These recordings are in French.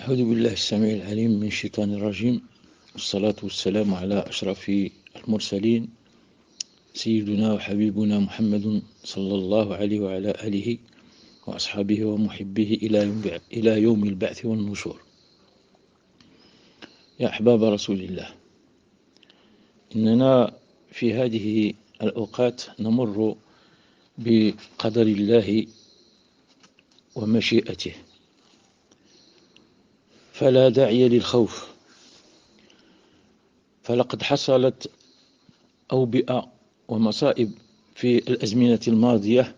أعوذ بالله السميع العليم من الشيطان الرجيم، والصلاة والسلام على أشرف المرسلين سيدنا وحبيبنا محمد صلى الله عليه وعلى آله وأصحابه ومحبيه إلى يوم البعث والنشور. يا أحباب رسول الله، إننا في هذه الأوقات نمر بقدر الله ومشيئته، فلا داعي للخوف، فلقد حصلت أوبئة ومصائب في الأزمنة الماضية،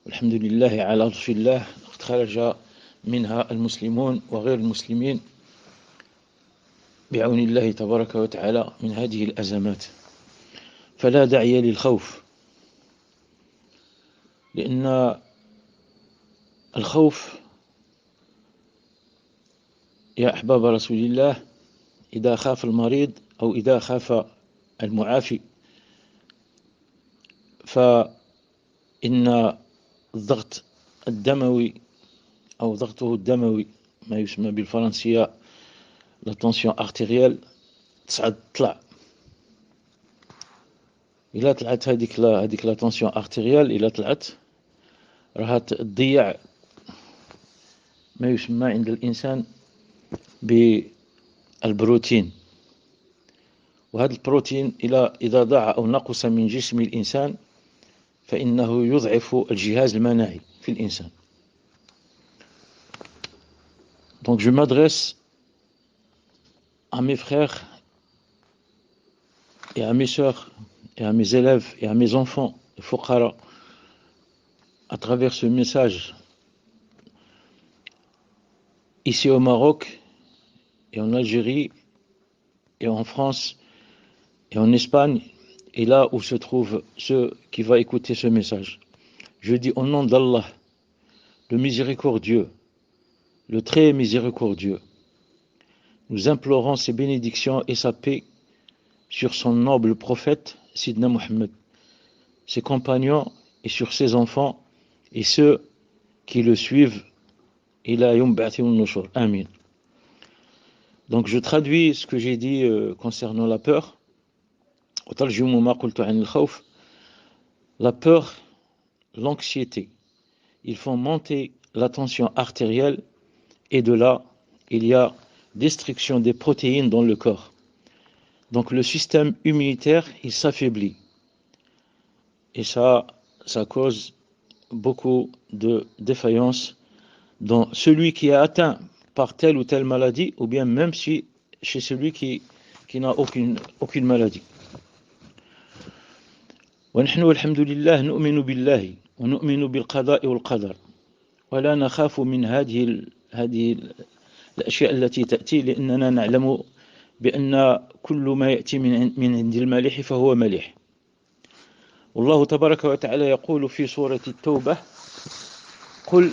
والحمد لله على لطف الله قد خرج منها المسلمون وغير المسلمين بعون الله تبارك وتعالى من هذه الأزمات. فلا داعي للخوف، لأن الخوف يا أحباب رسول الله إذا خاف المريض أو إذا خاف المعافي فإن الضغط الدموي أو ضغطه الدموي ما يسمى بالفرنسية لا تونسيون ارتيريال تطلع. إلا طلعت هذيك لا تونسيون ارتيريال، إلا طلعت راها تضيع ما يسمى عند الإنسان بالبروتين، وهذا البروتين إذا ضاع أو نقص من جسم الإنسان فإنه يضعف الجهاز المناعي في الإنسان. Donc je m'adresse à mes frères et à mes sœurs et à mes élèves et à mes enfants, les fuqara, à travers ce message ici au Maroc et en Algérie et en France et en Espagne et là où se trouvent ceux qui vont écouter ce message. Je dis au nom d'Allah, le miséricordieux, le très miséricordieux, nous implorons ses bénédictions et sa paix sur son noble prophète Sidna Muhammad, ses compagnons et sur ses enfants et ceux qui le suivent ila yawm ba'thi wan-nushur. Amin. Donc je traduis ce que j'ai dit concernant la peur. La peur, l'anxiété, ils font monter la tension artérielle et de là, il y a destruction des protéines dans le corps. Donc le système immunitaire, il s'affaiblit. Et ça cause beaucoup de défaillances dans celui qui est atteint par telle ou telle maladie, ou bien même si chez celui qui n'a aucune maladie. ونحن والحمد لله نؤمن بالله ونؤمن بالقضاء والقدر ولا نخاف من هذه الأشياء التي تأتي، لأننا نعلم بأن كل ما يأتي من عند المليح فهو مليح. والله تبارك وتعالى يقول في سورة التوبة: قل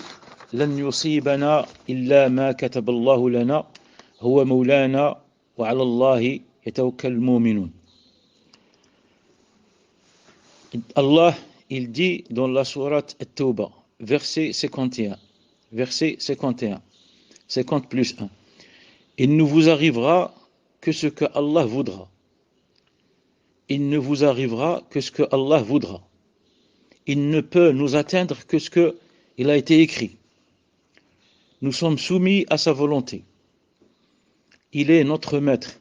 لن يصيبنا إلا ما كتب الله لنا هو مولانا وعلى الله يتوكل المؤمنون. Allah, il dit dans la sourate At-Tawbah, verset 51, 50 plus 1, il ne vous arrivera que ce que Allah voudra. Il ne vous arrivera que ce que Allah voudra. Il ne peut nous atteindre que ce qu'il a été écrit. Nous sommes soumis à sa volonté. Il est notre maître.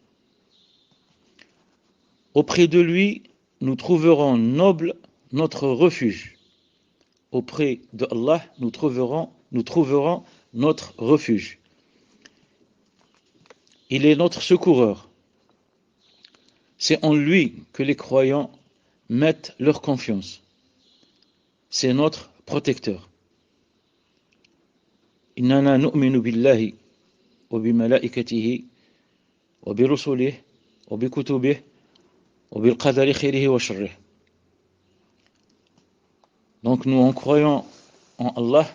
Auprès de lui, nous trouverons noble notre refuge. Auprès de Allah, nous trouverons notre refuge. Il est notre secoureur. C'est en lui que les croyants mettent leur confiance. C'est notre protecteur. Innana nu'minu billahi wa bi malaikatihi wa bi rusulihi wa bi kutubihi wa bil qadari khairihi wa sharrihi. Donc nous en croyons en Allah,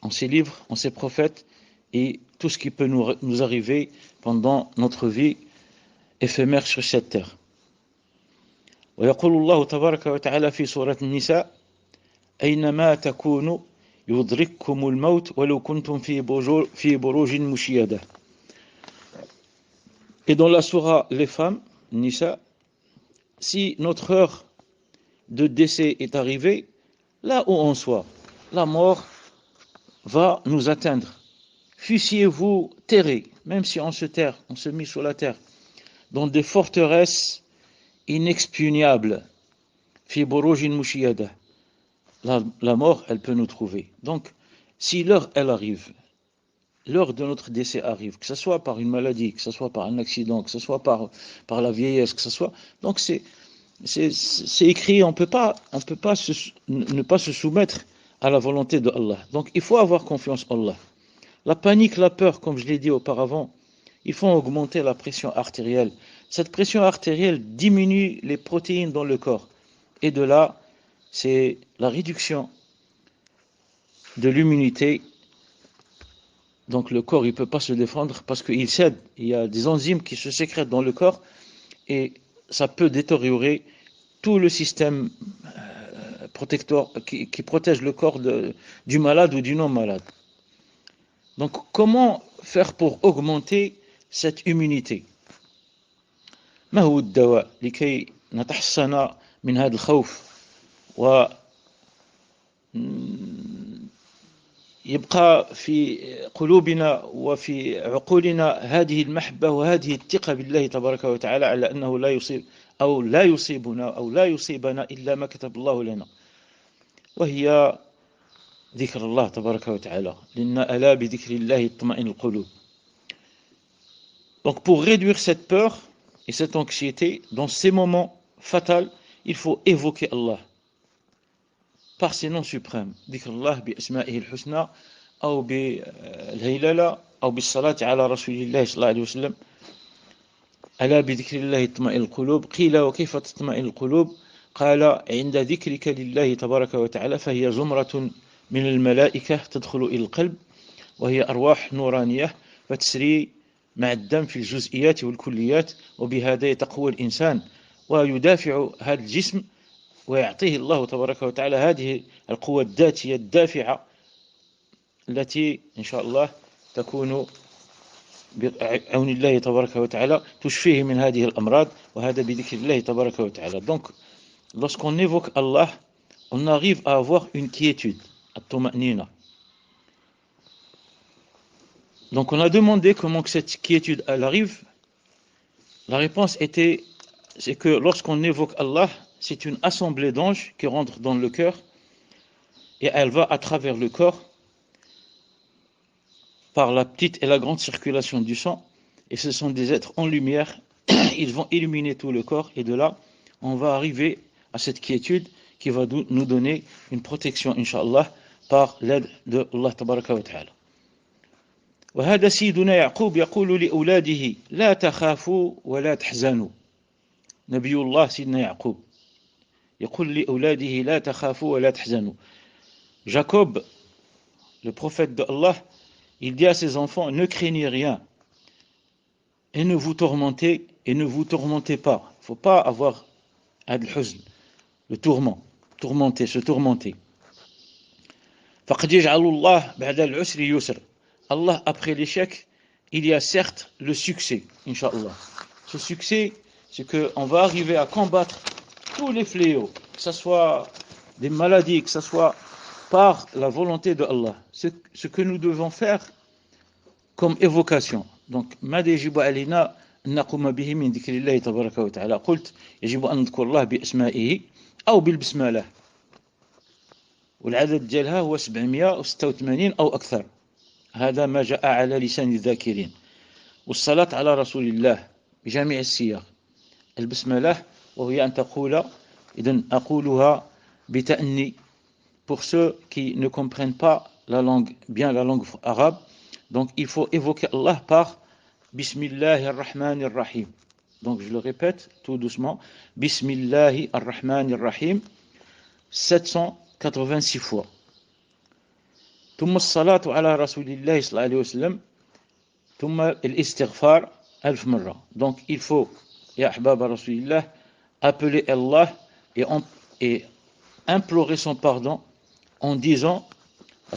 en ses livres, en ses prophètes et tout ce qui peut nous arriver pendant notre vie éphémère sur cette terre. ويقول الله تبارك وتعالى في سورة النساء: أينما تكونوا يدرككم الموت ولو كنتم في بروج مشيدة. Et dans la sourate les femmes, Nisa, si notre heure de décès est arrivée, là où on soit, la mort va nous atteindre. Fussiez-vous terrés, même si on se terre, on se met sous la terre, dans des forteresses inexpugnables. Fi burujin mushiyada. La mort, elle peut nous trouver. Donc, si l'heure, elle arrive, l'heure de notre décès arrive, que ce soit par une maladie, que ce soit par un accident, que ce soit par la vieillesse, que ce soit... Donc, c'est écrit, on ne peut pas ne pas se soumettre à la volonté de Allah. Donc, il faut avoir confiance en Allah. La panique, la peur, comme je l'ai dit auparavant, ils font augmenter la pression artérielle. Cette pression artérielle diminue les protéines dans le corps. Et de là, c'est la réduction de l'immunité. Donc le corps, il ne peut pas se défendre parce qu'il cède. Il y a des enzymes qui se sécrètent dans le corps et ça peut détériorer tout le système protecteur qui protège le corps du malade ou du non-malade. Donc comment faire pour augmenter cette immunité? ما هو الدواء لكي نتحصن من هذا الخوف ويبقى في قلوبنا وفي عقولنا هذه المحبة وهذه الثقة بالله تبارك وتعالى على أنه لا يصيبنا إلا ما كتب الله لنا, وهي ذكر الله تبارك وتعالى, لأن ألا بذكر الله تطمئن القلوب. Donc pour réduire cette peur et cette anxiété, dans ces moments fatals, il faut évoquer Allah par ses noms suprêmes. ذكر الله بأسمائه الحسنى أو بالهيللة أو بالصلاة على رسول الله صلى الله عليه وسلم. ألا بذكر الله تطمئن القلوب. قيل وكيف تطمئن القلوب؟ قال عند ذكرك لله تبارك وتعالى فهي زمرة من الملائكة تدخل إلى القلب وهي أرواح نورانية فتسري مع الدم في الجزئيات والكليات, وبهذا يتقوى الإنسان ويدافع هذا الجسم ويعطيه الله تبارك وتعالى هذه القوة الذاتية الدافعة التي إن شاء الله تكون بعون الله تبارك وتعالى تشفيه من هذه الأمراض, وهذا بذكر الله تبارك وتعالى. Donc, lorsqu'on évoque Allah, on arrive à avoir une quiétude, at-tuma'nina. Donc on a demandé comment que cette quiétude elle arrive. La réponse c'est que lorsqu'on évoque Allah, c'est une assemblée d'anges qui rentre dans le cœur et elle va à travers le corps par la petite et la grande circulation du sang, et ce sont des êtres en lumière, ils vont illuminer tout le corps, et de là on va arriver à cette quiétude qui va nous donner une protection, Inch'Allah, par l'aide de Allah Tabaraka wa Ta'ala. وهذا سيدنا يعقوب يقول لأولاده لا تخافوا ولا تحزنوا. نبي الله سيدنا يعقوب يقول لأولاده لا تخافوا ولا تحزنوا. Jacob, le prophète de Allah, il dit à ses enfants, ne craignez rien et ne vous tourmentez pas. Il ne faut pas avoir al-huzn, le tourment, se tourmenter. فقد يجعل الله بعد العسر يسر. Allah, après l'échec, il y a certes le succès, Inch'Allah. Ce succès, c'est qu'on va arriver à combattre tous les fléaux, que ce soit des maladies, que ce soit par la volonté de Allah. Ce que nous devons faire comme évocation. Donc, ما يجب علينا أن نقوم به من ذكر الله تبارك وتعالى. قلت يجب أن نذكر الله بأسمائه أو بالبسملة. والعدد ديالها هو 786 أو أكثر. هذا ما جاء على لسان الذاكرين. والصلاة على رسول الله بجميع السياق. البسملة وهي أن تقول, إذن أقولها بتأني. Pour ceux qui ne comprennent pas la langue arabe, donc il faut évoquer Allah par Bismillahir Rahmanir Rahim. Donc je le répète tout doucement, Bismillahir Rahmanir Rahim, 786 fois. ثم الصلاة على رسول الله صلى الله عليه وسلم ثم الاستغفار 1000 مرة. Donc il faut, ya ahbab Rasulillah, appeler Allah et implorer son pardon en disant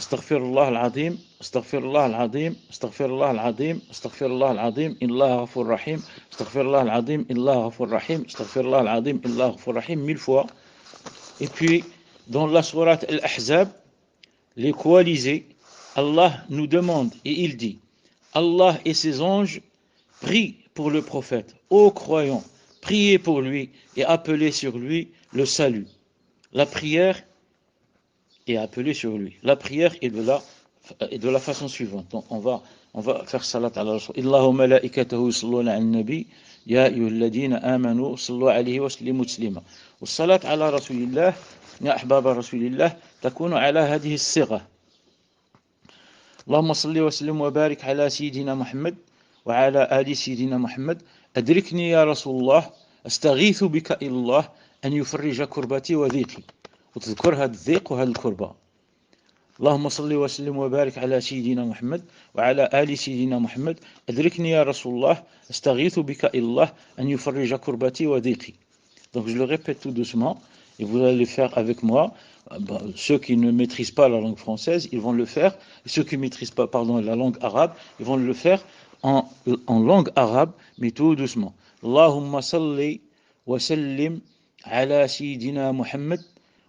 أستغفر الله العظيم، أستغفر الله العظيم، أستغفر الله العظيم، أستغفر الله العظيم، إن الله غفور رحيم، أستغفر الله العظيم، إن الله غفور رحيم، أستغفر الله العظيم، إن الله غفور رحيم, 1000 fois. Et puis, dans la sourate Al-Ahzab, les coalisés, Allah nous demande et il dit, Allah et ses anges prient pour le prophète, ô croyants, priez pour lui et appelez sur lui le salut. La prière est appelée sur lui. La prière est de la façon suivante. Donc on va faire salat ala rasul. Allahu malaikatahu yusalluna ala nabi ya ayyuhalladhina amanu sallu alayhi wa sallimu taslima. والصلاة على رسول الله يا أحباب رسول الله تكون على هذه الصيغة. اللهم صل وسلم وبارك على سيدنا محمد وعلى آل سيدنا محمد. أدركني يا رسول الله أستغيث بك إلى الله أن يفرج كربتي وضيقي. وتذكر هذا الضيق وهذه الكربة. اللهم صل وسلم وبارك على سيدنا محمد وعلى آل سيدنا محمد. أدركني يا رسول الله أستغيث بك إلى الله أن يفرج كربتي وضيقي. Donc je le répète tout doucement et vous allez le faire avec moi. Ceux qui ne maîtrisent pas la langue française, ils vont le faire. Ceux qui ne maîtrisent pas la langue arabe, ils vont le faire en langue arabe, mais tout doucement. Allahumma salli wa sallim ala sayyidina Muhammad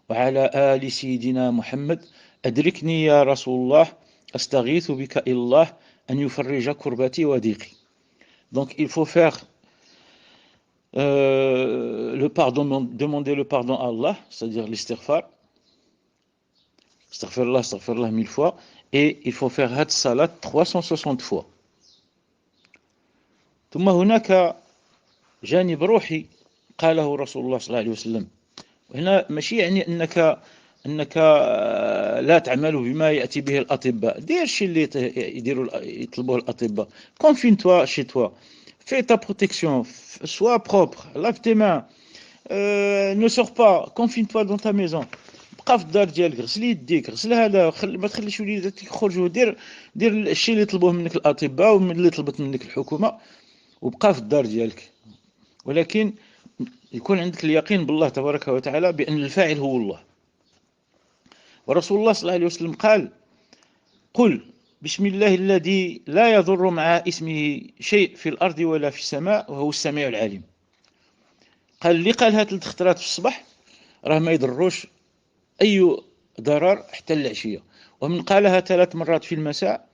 wa ala ali sayyidina Muhammad. Adrikni ya Rasulullah, astaghithu bika illah, an yufarrija kurbati wa diqi. Donc il faut faire le pardon, demander le pardon à Allah, c'est-à-dire l'istighfar, astaghfirullah, astaghfirullah 1000 fois, et il faut faire had salat 360 fois. ثم هناك جانب روحي قاله رسول الله صلى الله عليه وسلم. وهنا ماشي يعني انك لا تعمل بما ياتي به الاطباء. دير الشيء اللي يطلبوه الاطباء. Confine-toi chez toi. Fais ta protection, sois propre, lave tes mains, ne sors pas, confine-toi dans ta maison. بقى في الدار ديالك، غسل يديك، غسل هذا، ما تخليش وليداتك يخرجوا. دير الشيء اللي يطلبوه منك الاطباء واللي طلبت منك الحكومه، وبقى في الدار ديالك. ولكن يكون عندك اليقين بالله تبارك وتعالى بأن الفاعل هو الله. ورسول الله صلى الله عليه وسلم قال: قل بسم الله الذي لا يضر مع اسمه شيء في الأرض ولا في السماء وهو السميع العليم. قال اللي قالها 3 خطرات في الصباح راه ما يضروش أي ضرر حتى العشية، ومن قالها 3 مرات في المساء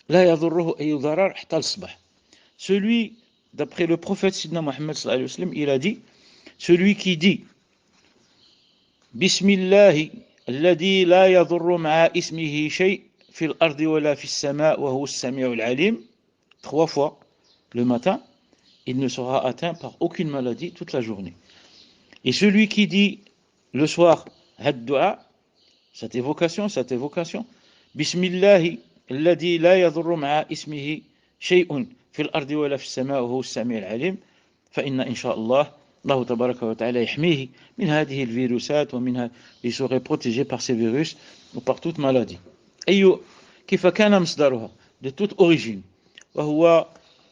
لا يضره أي ضرر حتى الصباح. Celui, d'après le prophète Sidna Mohammed sallallahu alayhi wa sallam, il a dit, celui qui dit Bismillah alladhi la yadurru ma'a ismihi shay fi al-ardi wa la fi as-sama' wa huwa as-sami'ul 'alim 3 fois le matin, il ne sera atteint par aucune maladie toute la journée. Et celui qui dit le soir had du'a, cette évocation, Bismillah alladhi la yadurru ma'a ismihi shay'un في الأرض ولا في السماء وهو السميع العليم فإن إن شاء الله تبارك وتعالى يحميه من هذه الفيروسات ومنها il serait protégé par ces virus ou par toute maladie. كيف كان مصدرها de toute origine وهو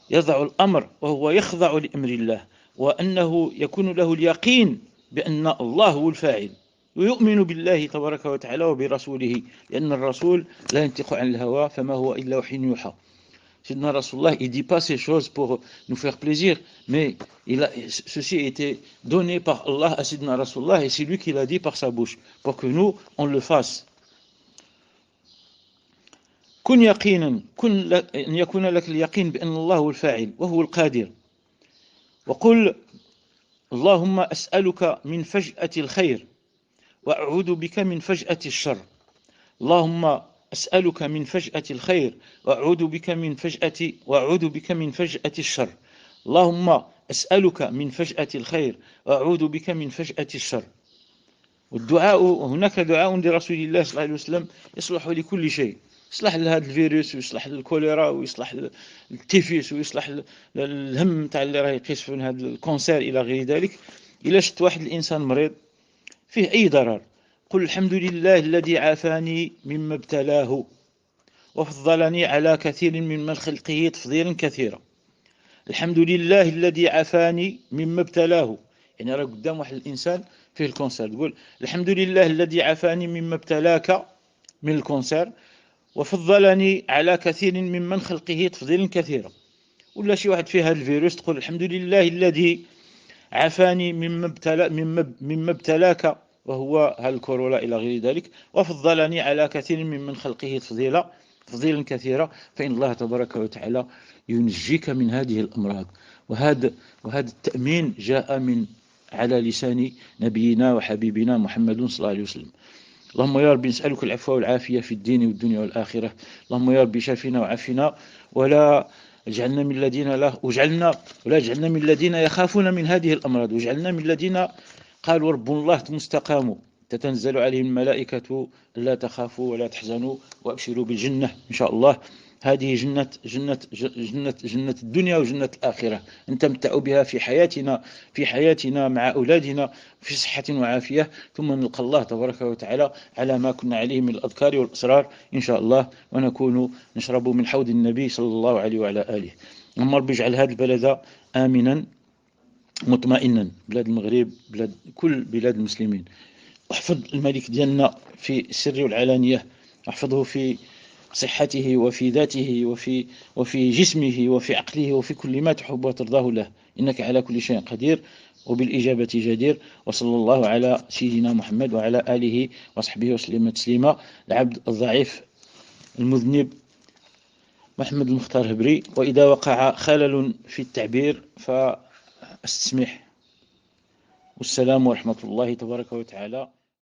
يضع الأمر وهو يخضع لأمر الله وأنه يكون له اليقين بأن الله هو الفاعل ويؤمن بالله تبارك وتعالى وبرسوله لأن الرسول لا ينطق عن الهوى فما هو إلا وحي يوحى. Sidna Rasulullah, il ne dit pas ces choses pour nous faire plaisir, mais ceci a été donné par Allah à Sidna Rasulullah et c'est lui qui l'a dit par sa bouche, pour que nous, on le fasse. كن يقينا أن يكون لك اليقين بأن الله هو الفاعل وهو القادر. وقل اللهم أسألك من فجأة الخير وأعوذ بك من فجأة الشر. اللهم أسألك من فجأة الخير وأعوذ بك من فجأة الشر. اللهم أسألك من فجأة الخير وأعوذ بك من فجأة الشر. والدعاء هناك دعاء لرسول الله صلى الله عليه وسلم يصلح لكل شيء، يصلح لهذا الفيروس ويصلح للكوليرا ويصلح للتيفيس ويصلح الهم تاع اللي راه يقيس في هذا الكونسير إلى غير ذلك. إلا شفت واحد الإنسان مريض فيه أي ضرر قل الحمد لله الذي عافاني مما ابتلاه وفضلني على كثير ممن خلقه تفضيلا كثيرا. الحمد لله الذي عافاني مما ابتلاه، يعني راه قدام واحد الإنسان فيه الكونسير تقول الحمد لله الذي عافاني مما ابتلاك من الكونسير وفضلني على كثير ممن خلقه تفضيلا كثيرا. ولا شي واحد فيه هذا الفيروس تقول الحمد لله الذي عافاني مما ابتلاك وهو الكورونا إلى غير ذلك، وفضلني على كثير ممن خلقه تفضيلا كثيرا، فإن الله تبارك وتعالى ينجيك من هذه الأمراض. وهذا التأمين جاء من على لسان نبينا وحبيبنا محمد صلى الله عليه وسلم. اللهم يا رب نسألك العفو والعافية في الدين والدنيا والآخرة. اللهم يا رب شافنا وعافنا، ولا اجعلنا من الذين ولا اجعلنا من الذين يخافون من هذه الأمراض، واجعلنا من الذين قالوا رب الله ثم استقاموا تتنزل عليهم الملائكة لا تخافوا ولا تحزنوا وأبشروا بالجنة إن شاء الله. هذه جنة الدنيا وجنة الآخرة، نتمتع بها في حياتنا مع أولادنا في صحة وعافية، ثم نلقى الله تبارك وتعالى على ما كنا عليه من الأذكار والأسرار إن شاء الله، ونكون نشرب من حوض النبي صلى الله عليه وعلى آله. اللهم رب اجعل هذا البلد آمنا مطمئنا، بلاد المغرب، كل بلاد المسلمين. احفظ الملك ديالنا في السر والعلانية، احفظه في صحته وفي ذاته وفي جسمه وفي عقله وفي كل ما تحب وترضاه له، إنك على كل شيء قدير وبالإجابة جدير. وصلى الله على سيدنا محمد وعلى آله وصحبه وسلم تسليما. العبد الضعيف المذنب محمد المختار هبري. وإذا وقع خلل في التعبير فاستسمح. والسلام ورحمة الله تبارك وتعالى.